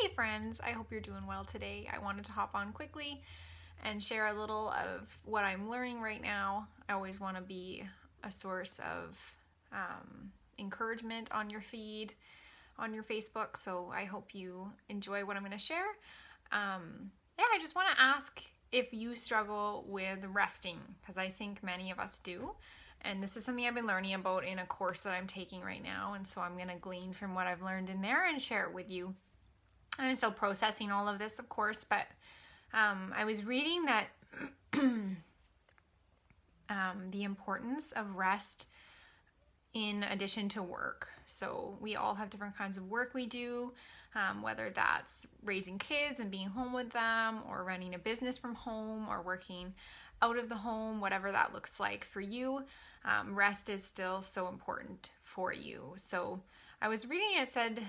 Hey friends, I hope you're doing well today. I wanted to hop on quickly and share a little of what I'm learning right now. I always want to be a source of encouragement on your feed, on your Facebook, so I hope you enjoy what I'm going to share. I just want to ask if you struggle with resting, because I think many of us do. And this is something I've been learning about in a course that I'm taking right now, and so I'm going to glean from what I've learned in there and share it with you. I'm still processing all of this, of course, but I was reading that the importance of rest in addition to work. So we all have different kinds of work we do, whether that's raising kids and being home with them, or running a business from home, or working out of the home, whatever that looks like for you. Rest is still so important for you. So I was reading, it said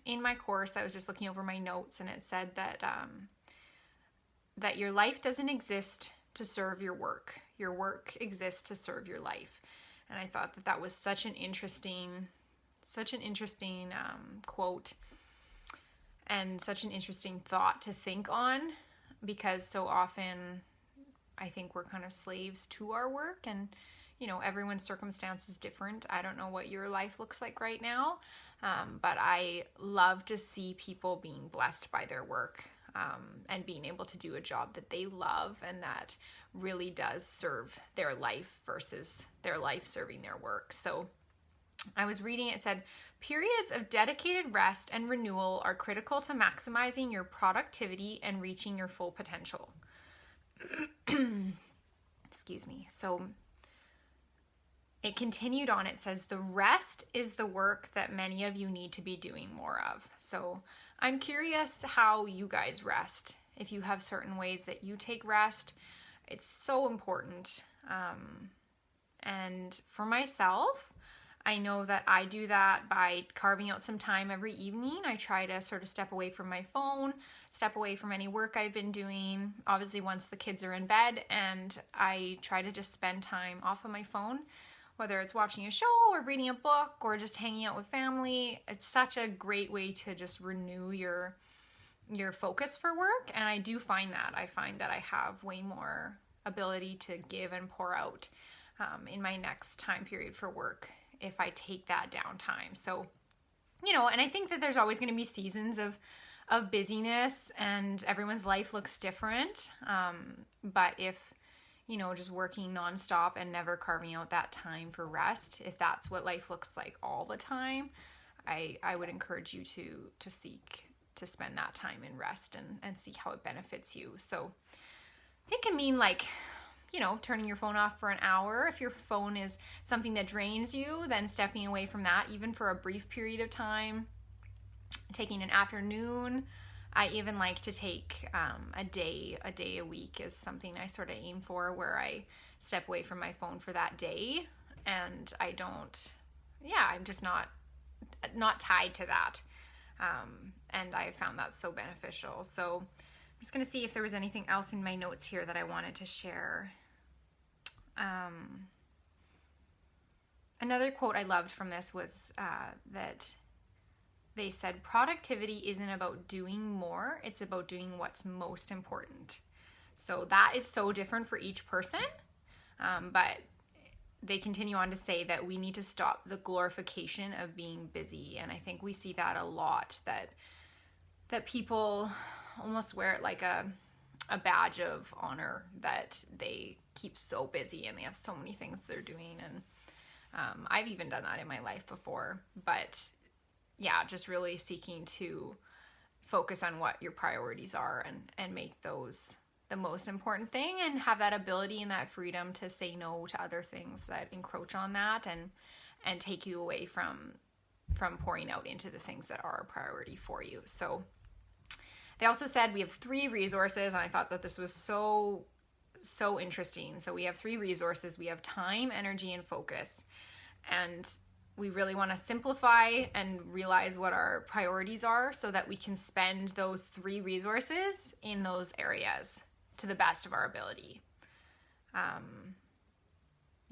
in my course, I was just looking over my notes, and it said that that your life doesn't exist to serve your work. Your work exists to serve your life. And I thought that was such an interesting quote, and such an interesting thought to think on, because so often I think we're kind of slaves to our work, and everyone's circumstance is different. I don't know what your life looks like right now, but I love to see people being blessed by their work, and being able to do a job that they love and that really does serve their life versus their life serving their work. So I was reading, it said, periods of dedicated rest and renewal are critical to maximizing your productivity and reaching your full potential. Excuse me. So it continued on, it says, the rest is the work that many of you need to be doing more of. So I'm curious how you guys rest. If you have certain ways that you take rest, it's so important. And for myself, I know that I do that by carving out some time every evening. I try to sort of step away from my phone, step away from any work I've been doing, obviously once the kids are in bed, and I try to just spend time off of my phone, whether it's watching a show or reading a book or just hanging out with family. It's such a great way to just renew your focus for work. And I do find that. I find that I have way more ability to give and pour out in my next time period for work if I take that downtime. So, and I think that there's always going to be seasons of busyness, and everyone's life looks different. But if just working nonstop and never carving out that time for rest, if that's what life looks like all the time, I would encourage you to seek to spend that time in rest and see how it benefits you. So it can mean turning your phone off for an hour. If your phone is something that drains you, then stepping away from that, even for a brief period of time, taking an afternoon. I even like to take a day a week is something I sort of aim for, where I step away from my phone for that day, and I'm just not tied to that. And I found that so beneficial. So I'm just going to see if there was anything else in my notes here that I wanted to share. Another quote I loved from this was that they said, productivity isn't about doing more, it's about doing what's most important. So that is so different for each person, but they continue on to say that we need to stop the glorification of being busy. And I think we see that a lot, that people almost wear it like a badge of honor, that they keep so busy and they have so many things they're doing. And I've even done that in my life before, but just really seeking to focus on what your priorities are and make those the most important thing, and have that ability and that freedom to say no to other things that encroach on that and take you away from pouring out into the things that are a priority for you. So they also said we have 3 resources, and I thought that this was so interesting. So we have 3 resources. We have time, energy, and focus. And we really want to simplify and realize what our priorities are so that we can spend those 3 resources in those areas to the best of our ability.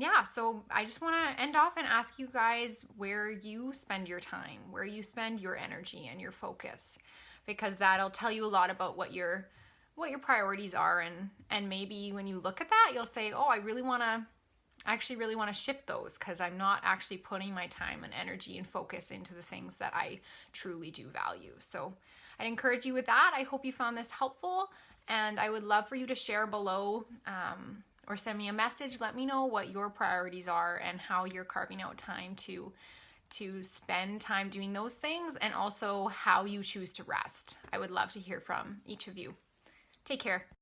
yeah, so I just want to end off and ask you guys where you spend your time, where you spend your energy and your focus, because that'll tell you a lot about what your priorities are, and maybe when you look at that, you'll say, "Oh, I actually really want to shift those because I'm not actually putting my time and energy and focus into the things that I truly do value." So I'd encourage you with that. I hope you found this helpful, and I would love for you to share below or send me a message. Let me know what your priorities are and how you're carving out time to spend time doing those things, and also how you choose to rest. I would love to hear from each of you. Take care.